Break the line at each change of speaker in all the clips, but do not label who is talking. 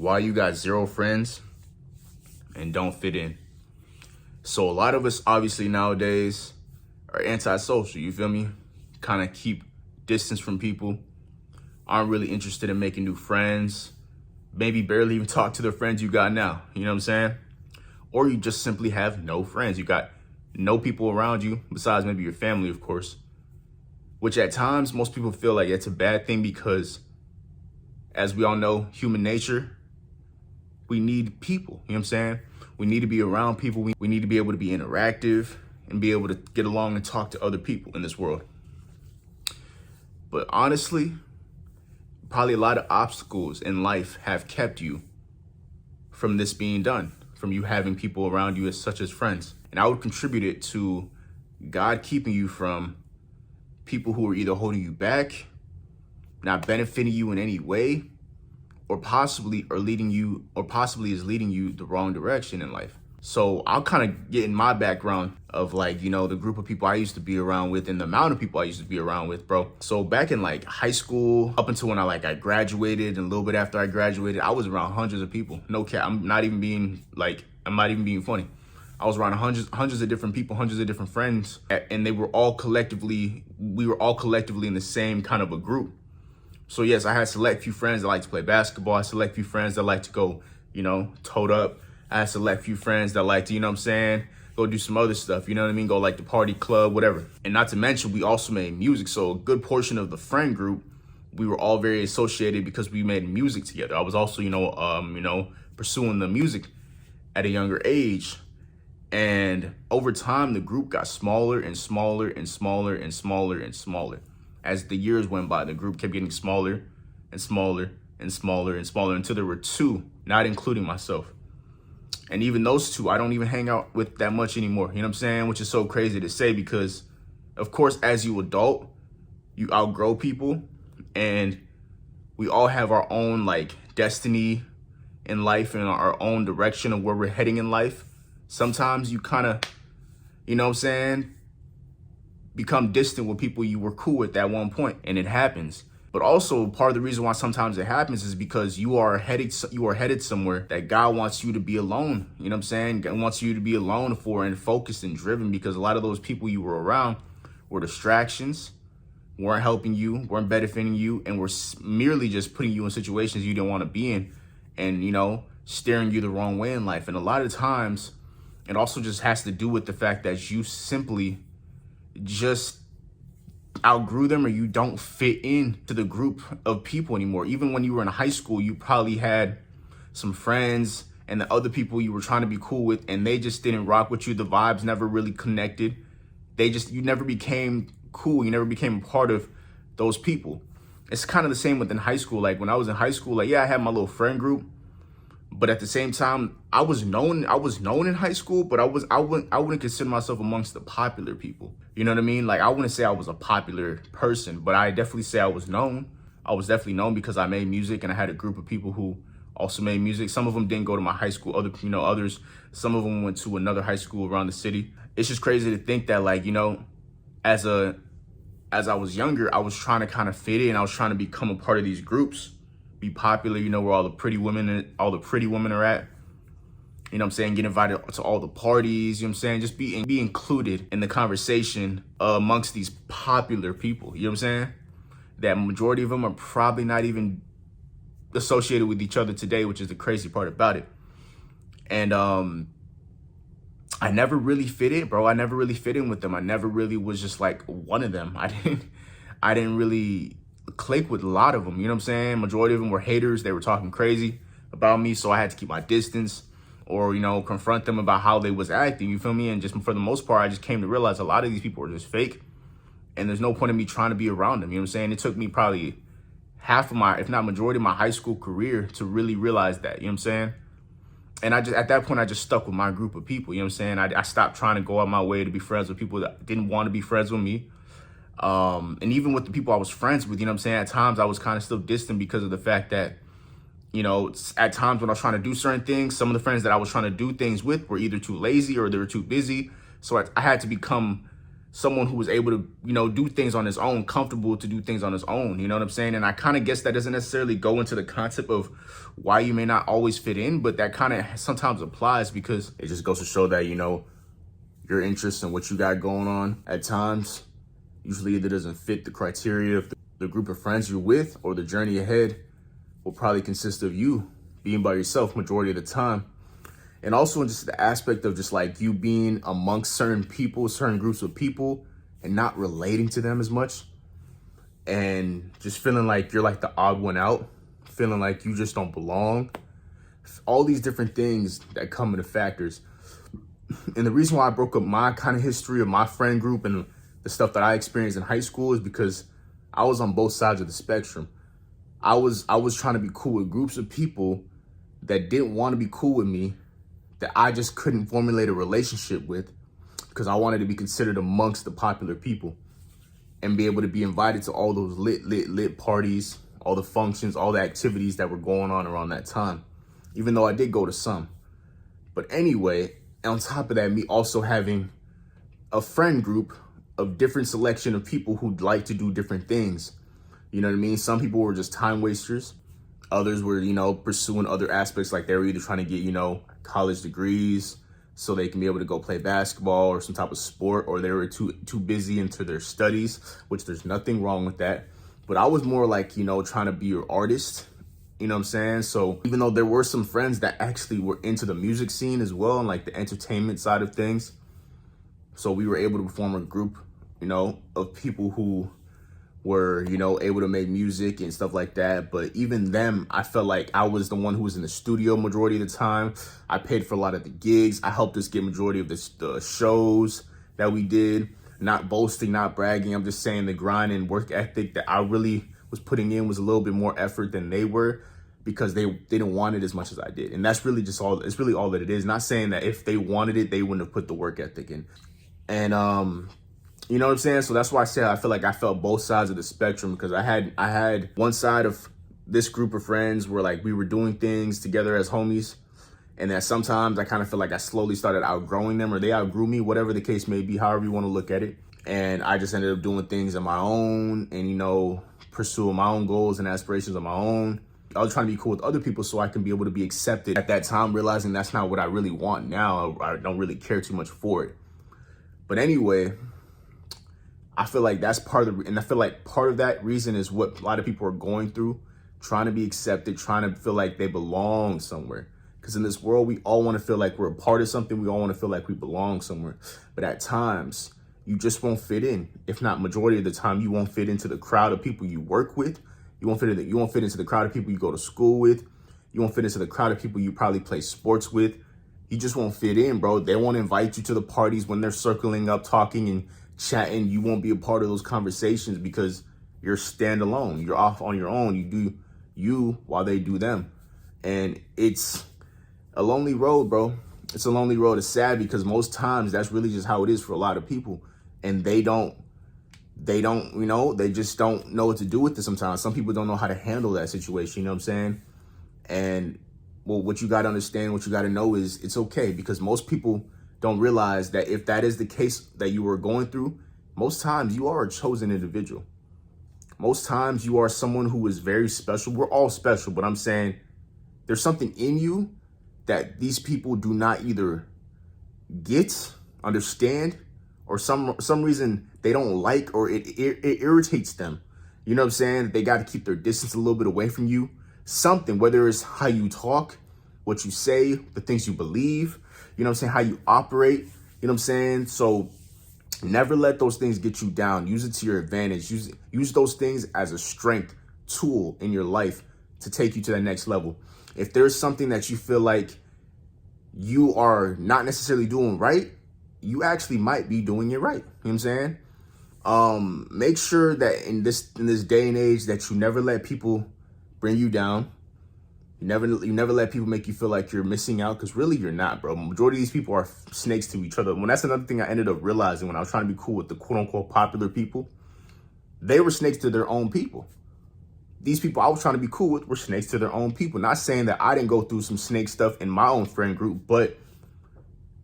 why you got zero friends and don't fit in. So a lot of us obviously nowadays are antisocial, you feel me? Kind of keep distance from people, aren't really interested in making new friends, maybe barely even talk to the friends you got now, you know what I'm saying? Or you just simply have no friends. You got no people around you besides maybe your family, of course, which at times most people feel like it's a bad thing because, as we all know, human nature, we need people, you know what I'm saying? We need to be around people. We need to be able to be interactive and be able to get along and talk to other people in this world. But honestly, probably a lot of obstacles in life have kept you from this being done, from you having people around you such as friends. And I would contribute it to God keeping you from people who are either holding you back, not benefiting you in any way, or possibly is leading you the wrong direction in life. So I'll kind of get in my background of like, you know, the group of people I used to be around with and the amount of people I used to be around with, bro. So back in like high school, up until when I graduated and a little bit after I graduated, I was around hundreds of people. No cap, I'm not even being funny. I was around hundreds of different people, hundreds of different friends, and we were all collectively in the same kind of a group. So yes, I had select few friends that like to play basketball. I had select few friends that like to go, you know, tote up. I had select few friends that like to, you know what I'm saying, go do some other stuff, you know what I mean? Go like the party club, whatever. And not to mention, we also made music. So a good portion of the friend group, we were all very associated because we made music together. I was also, pursuing the music at a younger age. And over time, the group got smaller and smaller and smaller and smaller and smaller. As the years went by, the group kept getting smaller and smaller and smaller and smaller until there were two, not including myself. And even those two, I don't even hang out with that much anymore. You know what I'm saying? Which is so crazy to say because, of course, as you adult, you outgrow people and we all have our own like destiny in life and our own direction of where we're heading in life. Sometimes you kind of, you know what I'm saying, become distant with people you were cool with at one point, and it happens. But also part of the reason why sometimes it happens is because you are headed somewhere that God wants you to be alone. You know what I'm saying? God wants you to be alone for and focused and driven, because a lot of those people you were around were distractions, weren't helping you, weren't benefiting you, and were merely just putting you in situations you didn't want to be in and, you know, steering you the wrong way in life. And a lot of times it also just has to do with the fact that you simply just outgrew them, or you don't fit into the group of people anymore. Even when you were in high school, you probably had some friends and the other people you were trying to be cool with, and they just didn't rock with you. The vibes never really connected. You never became cool. You never became a part of those people. It's kind of the same within high school. Like when I was in high school, like, yeah, I had my little friend group, but at the same time, I was known in high school, but I wouldn't consider myself amongst the popular people. You know what I mean? Like I wouldn't say I was a popular person, but I definitely say I was known. I was definitely known because I made music and I had a group of people who also made music. Some of them didn't go to my high school, others, some of them went to another high school around the city. It's just crazy to think that, like, you know, as I was younger, I was trying to kind of fit in. I was trying to become a part of these groups, be popular, you know, where all the pretty women are at. You know what I'm saying? Get invited to all the parties, you know what I'm saying? Just be included in the conversation amongst these popular people, you know what I'm saying? That majority of them are probably not even associated with each other today, which is the crazy part about it. And I never really fit in, bro. I never really fit in with them. I never really was just like one of them. I didn't really click with a lot of them, you know what I'm saying? Majority of them were haters. They were talking crazy about me, so I had to keep my distance or, you know, confront them about how they was acting, you feel me? And just for the most part, I just came to realize a lot of these people were just fake, and there's no point in me trying to be around them, you know what I'm saying? It took me probably half of my, if not majority of my high school career to really realize that, you know what I'm saying? And at that point, I just stuck with my group of people, you know what I'm saying? I stopped trying to go out my way to be friends with people that didn't want to be friends with me. And even with the people I was friends with, you know what I'm saying? At times I was kind of still distant because of the fact that, you know, at times when I was trying to do certain things, some of the friends that I was trying to do things with were either too lazy or they were too busy. So I had to become someone who was able to, do things on his own, comfortable to do things on his own. You know what I'm saying? And I kind of guess that doesn't necessarily go into the concept of why you may not always fit in, but that kind of sometimes applies because it just goes to show that, your interests and what you got going on at times usually either doesn't fit the criteria of the group of friends you're with, or the journey ahead will probably consist of you being by yourself majority of the time. And also in just the aspect of just like you being amongst certain people, certain groups of people, and not relating to them as much. And just feeling like you're like the odd one out, feeling like you just don't belong. All these different things that come into factors. And the reason why I broke up my kind of history of my friend group and the stuff that I experienced in high school is because I was on both sides of the spectrum. I was trying to be cool with groups of people that didn't want to be cool with me, that I just couldn't formulate a relationship with because I wanted to be considered amongst the popular people and be able to be invited to all those lit parties, all the functions, all the activities that were going on around that time, even though I did go to some. But anyway, on top of that, me also having a friend group of different selection of people who'd like to do different things. You know what I mean? Some people were just time wasters. Others were, pursuing other aspects, like they were either trying to get, college degrees so they can be able to go play basketball or some type of sport, or they were too busy into their studies, which there's nothing wrong with that. But I was more like, trying to be your artist. You know what I'm saying? So even though there were some friends that actually were into the music scene as well, and like the entertainment side of things, so we were able to form a group, of people who were, able to make music and stuff like that. But even them, I felt like I was the one who was in the studio majority of the time. I paid for a lot of the gigs. I helped us get majority of the shows that we did. Not boasting, not bragging. I'm just saying the grind and work ethic that I really was putting in was a little bit more effort than they were, because they didn't want it as much as I did. And that's really just all, it's really all that it is. Not saying that if they wanted it, they wouldn't have put the work ethic in. And, you know what I'm saying? So that's why I said I feel like I felt both sides of the spectrum, because I had one side of this group of friends where like we were doing things together as homies, and that sometimes I kind of feel like I slowly started outgrowing them, or they outgrew me, whatever the case may be, however you want to look at it. And I just ended up doing things on my own and, pursuing my own goals and aspirations on my own. I was trying to be cool with other people so I can be able to be accepted at that time, realizing that's not what I really want now. I don't really care too much for it. But anyway, I feel like that's and I feel like part of that reason is what a lot of people are going through, trying to be accepted, trying to feel like they belong somewhere. Because in this world, we all want to feel like we're a part of something. We all want to feel like we belong somewhere. But at times, you just won't fit in. If not majority of the time, you won't fit into the crowd of people you work with. You won't fit into the crowd of people you go to school with. You won't fit into the crowd of people you probably play sports with. You just won't fit in, bro. They won't invite you to the parties when they're circling up, talking and chatting. You won't be a part of those conversations because you're standalone. You're off on your own. You do you while they do them. And it's a lonely road, bro. It's a lonely road. It's sad because most times that's really just how it is for a lot of people. And they just don't know what to do with it sometimes. Some people don't know how to handle that situation, you know what I'm saying? And well, what you got to understand, what you got to know is it's okay, because most people don't realize that if that is the case that you were going through, most times you are a chosen individual. Most times you are someone who is very special. We're all special, but I'm saying there's something in you that these people do not either get, understand, or some reason they don't like, or it irritates them. You know what I'm saying? They got to keep their distance a little bit away from you. Something, whether it's how you talk, what you say, the things you believe, you know what I'm saying, how you operate, you know what I'm saying? So never let those things get you down. Use it to your advantage. Use those things as a strength tool in your life to take you to that next level. If there's something that you feel like you are not necessarily doing right, you actually might be doing it right. You know what I'm saying? Make sure that in this day and age that you never let people bring you down. You never let people make you feel like you're missing out, because really you're not, bro. Majority of these people are snakes to each other. When that's another thing I ended up realizing when I was trying to be cool with the quote unquote popular people, they were snakes to their own people. These people I was trying to be cool with were snakes to their own people. Not saying that I didn't go through some snake stuff in my own friend group, but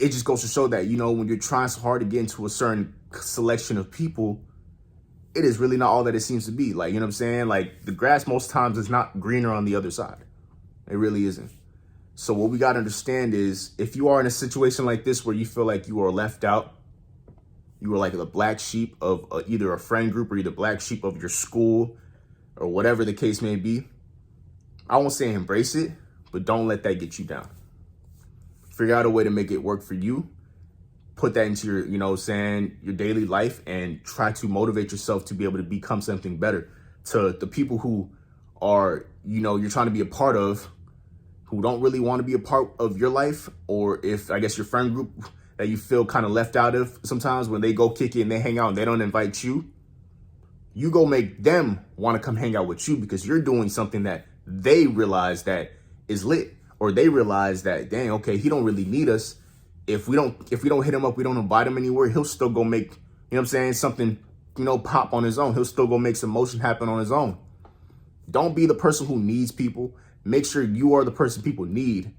it just goes to show that, when you're trying so hard to get into a certain selection of people, it is really not all that it seems to be. Like, you know what I'm saying? Like, the grass most times is not greener on the other side. It really isn't. So what we got to understand is, if you are in a situation like this where you feel like you are left out, you are like the black sheep of either a friend group or either black sheep of your school or whatever the case may be, I won't say embrace it, but don't let that get you down. Figure out a way to make it work for you. Put that into your, you know what I'm saying, your daily life, and try to motivate yourself to be able to become something better. To the people who are, you know, you're trying to be a part of, who don't really want to be a part of your life, or if, I guess, your friend group that you feel kind of left out of sometimes, when they go kick it and they hang out and they don't invite you, you go make them want to come hang out with you because you're doing something that they realize that is lit, or they realize that, dang, okay, he don't really need us. If we don't hit him up, we don't invite him anywhere, he'll still go make, you know what I'm saying, something, you know, pop on his own. He'll still go make some motion happen on his own. Don't be the person who needs people. Make sure you are the person people need.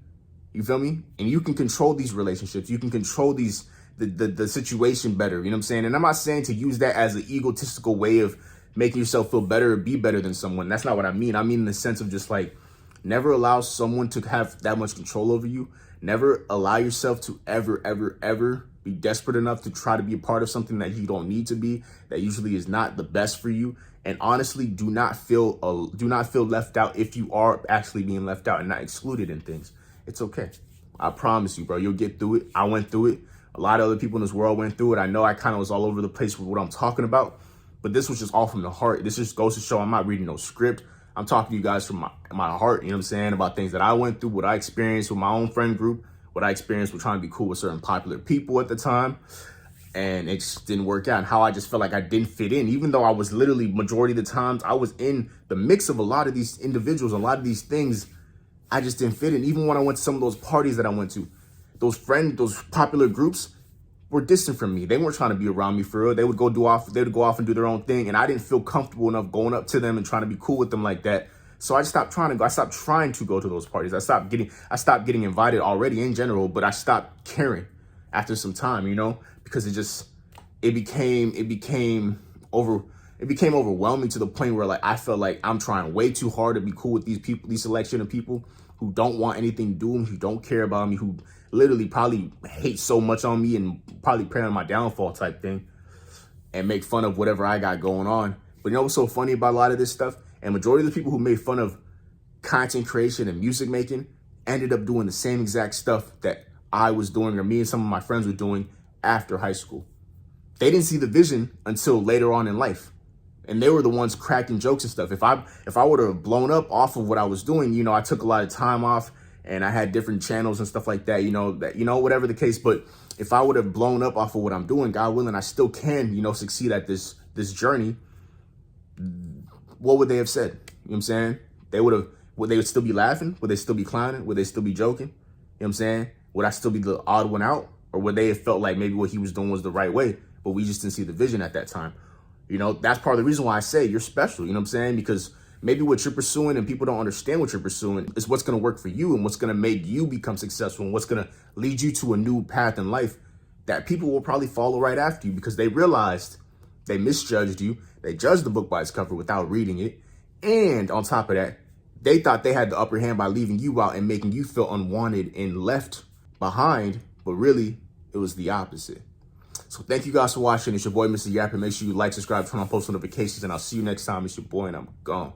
You feel me? And you can control these relationships. You can control the situation better. You know what I'm saying? And I'm not saying to use that as an egotistical way of making yourself feel better or be better than someone. That's not what I mean. I mean in the sense of just like, never allow someone to have that much control over you. Never allow yourself to ever be desperate enough to try to be a part of something that you don't need to be, that usually is not the best for you. And honestly, do not feel left out if you are actually being left out and not excluded in things. It's okay. I promise you, bro, you'll get through it. I went through it. A lot of other people in this world went through it. I know I kind of was all over the place with what I'm talking about, but this was just all from the heart. This just goes to show I'm not reading no script. I'm talking to you guys from my heart, you know what I'm saying, about things that I went through, what I experienced with my own friend group, what I experienced with trying to be cool with certain popular people at the time. And it just didn't work out, and how I just felt like I didn't fit in, even though I was literally, majority of the times, I was in the mix of a lot of these individuals, a lot of these things. I just didn't fit in. Even when I went to some of those parties that I went to, those popular groups were distant from me. They weren't trying to be around me for real. They would go off and do their own thing, and I didn't feel comfortable enough going up to them and trying to be cool with them like that. So I stopped trying to go. I stopped trying to go to ththose parties. I stopped getting invited already in general, but I stopped caring after some time, you know, because it became overwhelming to the point where, like, I felt like I'm trying way too hard to be cool with these people, these selection of people who don't want anything to do with me, who don't care about me, who literally probably hate so much on me and probably pray on my downfall type thing, and make fun of whatever I got going on. But you know what's so funny about a lot of this stuff? And majority of the people who made fun of content creation and music making ended up doing the same exact stuff that I was doing, or me and some of my friends were doing after high school. They didn't see the vision until later on in life. And they were the ones cracking jokes and stuff. If I would have blown up off of what I was doing, you know, I took a lot of time off and I had different channels and stuff like that, whatever the case. But if I would have blown up off of what I'm doing, God willing, I still can, you know, succeed at this journey. What would they have said? You know what I'm saying? Would they still be laughing? Would they still be clowning? Would they still be joking? You know what I'm saying? Would I still be the odd one out? Or would they have felt like maybe what he was doing was the right way, but we just didn't see the vision at that time? You know, that's part of the reason why I say you're special, you know what I'm saying? Because maybe what you're pursuing and people don't understand what you're pursuing is what's going to work for you and what's going to make you become successful and what's going to lead you to a new path in life that people will probably follow right after you, because they realized they misjudged you. They judged the book by its cover without reading it. And on top of that, they thought they had the upper hand by leaving you out and making you feel unwanted and left behind. But really, it was the opposite. So thank you guys for watching. It's your boy, Mr. Yapper. Make sure you like, subscribe, turn on post notifications, and I'll see you next time. It's your boy, and I'm gone.